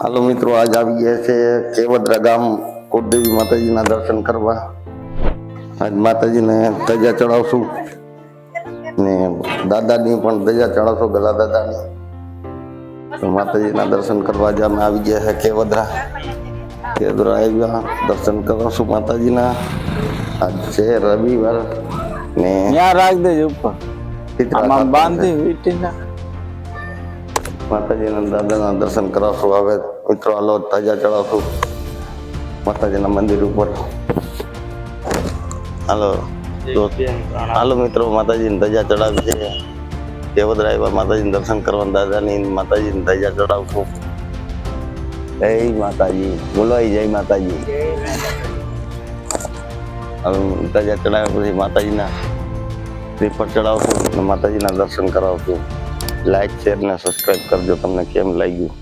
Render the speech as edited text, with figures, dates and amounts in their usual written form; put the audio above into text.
હાલો મિત્રો, આજ આવી ગયા છે કેવદરા ગામ કુળદેવી માતાજીના દર્શન કરવા. આજ માતાજીને ધજા ચડાવશું ને દાદાની પણ ધજા ચડાવશું, ગલા દાદાની. તો માતાજીના દર્શન કરવા જ અમે આવી ગયા છે કેવદરા આવ્યા, દર્શન કરશું માતાજીના. આજ છે રવિવાર ને ત્યાં રાખ દેજો ઉપર બાંધી વીટીના. માતાજીના દાદાના દર્શન કરાવશું. હવે મિત્રો હાલો ધજા ચડાવશું માતાજીના મંદિર ઉપર. હાલો મિત્રો, માતાજીની ધજા ચડાવી છે કેવદરા આવ્યા, માતાજીને દર્શન કરવા દાદાની માતાજીની ધજા ચડાવશું. જય માતાજી, બોલાઈ જય માતાજી. હવે ધજા ચડાવ્યા પછી માતાજીના શ્રીફળ ચડાવશું અને માતાજીના દર્શન કરાવશું. લાઈક, શેર ને સબસ્ક્રાઈબ કરજો. તમને કેમ લાગ્યું?